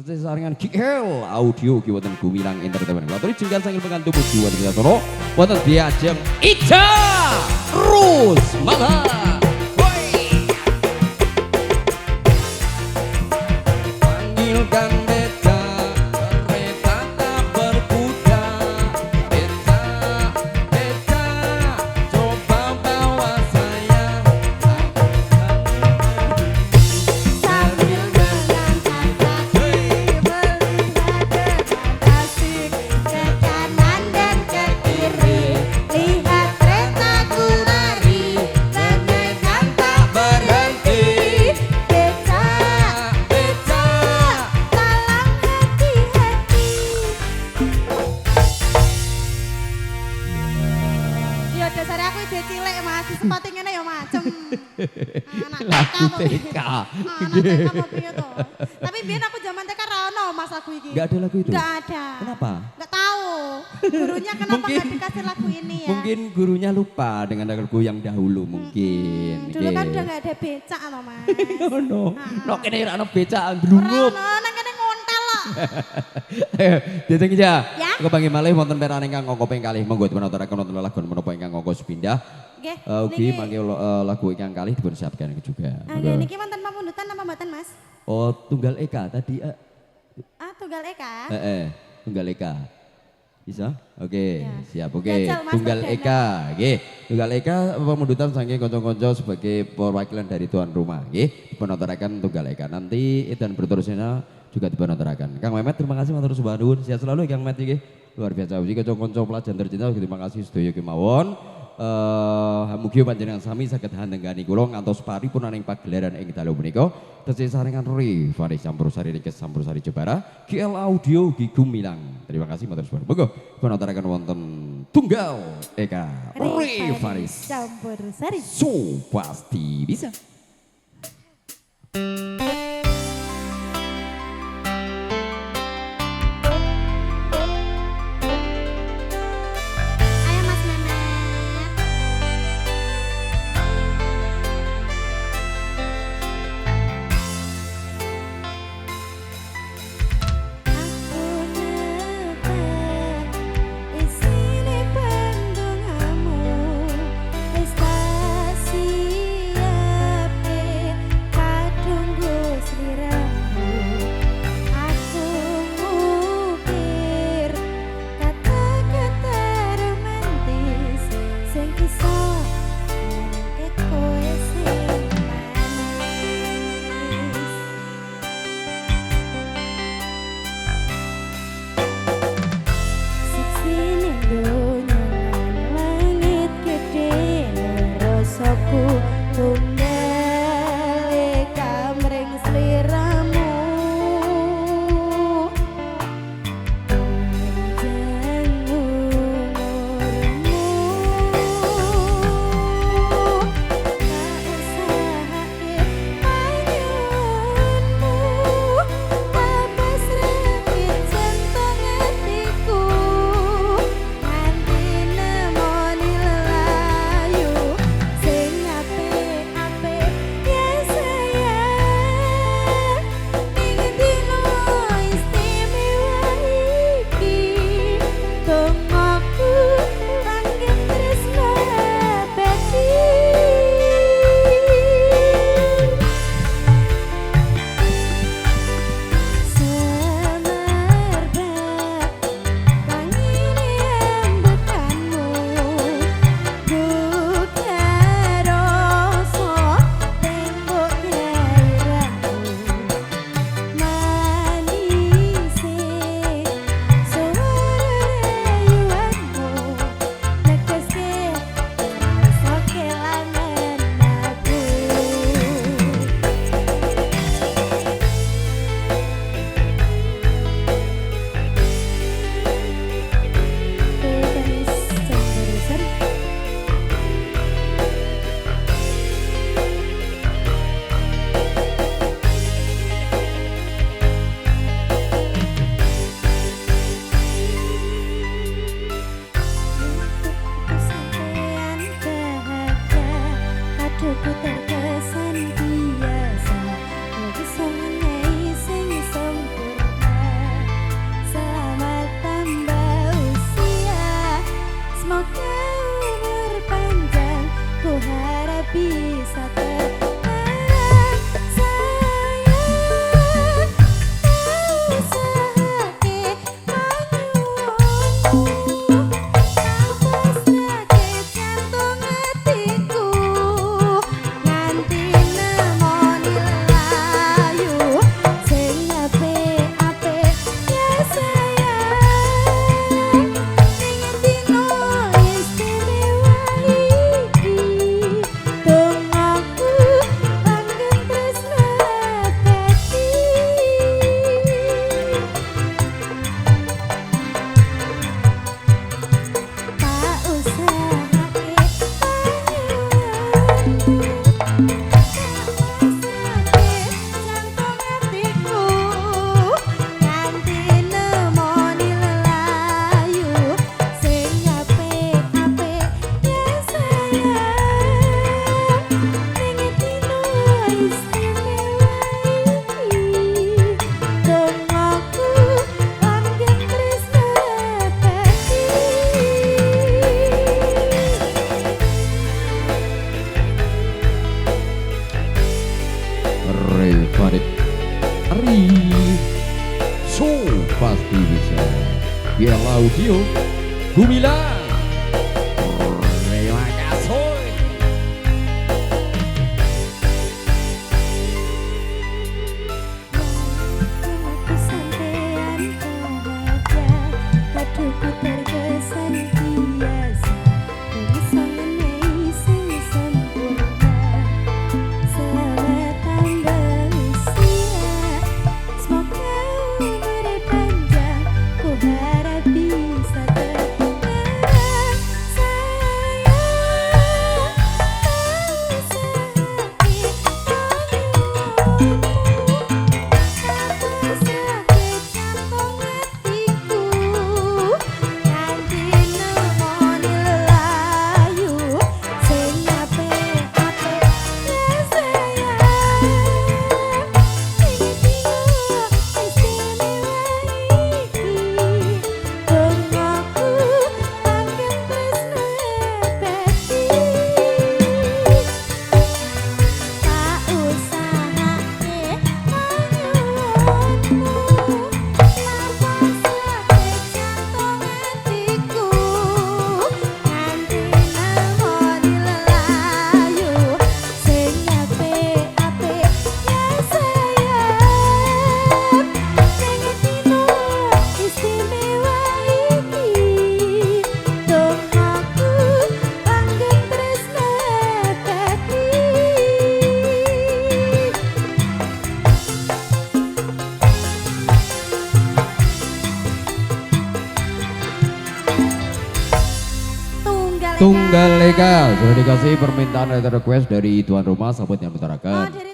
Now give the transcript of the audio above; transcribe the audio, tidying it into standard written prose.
Sesarengan GL Audio kiwatan Gumilang Entertainment. Laturi jengkar sanggil pengantu buju wonten Yatono wonten diajeng Ica Rusmala. Panggilkan beta, kereta tak berkuda. Beta, coba bawa saya. Sambil mengangkat kaki melihat dengan asik ke kanan dan ke kiri, lihat keretaku lari bagaikan tak berhenti. Beca, beca, talang hati-hati. Ya dasarnya aku ide cilik mas, sepatu ngene ya macem. Anak Lagu TK. TK. Anak TK mau piye to? Tapi biyen aku zaman TK ra ono mas lagu iki. Gak ada lagu itu? Gak ada. Kenapa? Gak tahu. Gurunya kenapa Mungkin- gak dikasih lagu ini ya? Mungkin gurunya lupa dengan lagu yang dahulu mungkin. Dulu kan udah gak ada becak loh mas. No, no kene ora ana becak Ora glungup. ono, nang kene ngontel loh. Ayo, diteng aja. Ya. Kepanggih malih wonten peran ingkang angka ping kalih. Monggo dipun aturaken wonten lagu menapa ingkang angka sepindah. Nggih. Ugi niki- mangke lagu ingkang kalih dipun siapkan juga. Nggih, Monggo. niki wonten pamundutan apa mboten mas? Oh, tunggal Eka tadi. Ah tunggal Eka. Tunggal Eka. Bisa? Oke, Ya. siap. Oke, Jajal, Mas, Tunggal perdana. Eka. Nggih, Tunggal Eka pemundutan saking kanca-kanca sebagai perwakilan dari tuan rumah. Nggih, dipun aturaken Tunggal Eka. Nanti dan berterusnya juga dipun aturaken. Kang Mehmet terima kasih matur sembah nuwun. Sehat selalu Kang Mehmet nggih. Luar biasa. Ugi kanca-kanca pelajar tercinta terima kasih sedaya kemawon. Mugi panjenengan sami saged handenggani kula ngantos paripunaning pagelaran ing dalu menika tesih sarengan Rifaris Campursari Rikes Campursari Jepara GL Audio ugi Gumilang. Terima kasih matur suwun. Monggo dipun aturaken wonten Tunggal Eka Rifaris. Campur sari. So pasti bisa. Ayo mas Mehmet. Aku nebak isine pendungamu, wis tak siapke kadung pasti bisa. Biarlah audio Gumilang. Terima kasih. Aku sampean bahagia, hidupku terkesan biasa. Bisa mengenai sing sempurna, sewaktu berusia. Semoga umur panjang, ku harap bisa terkenang. Tunggal Eka sudah dikasih permintaan request dari tuan rumah sahabat yang Oh, utarakan. dari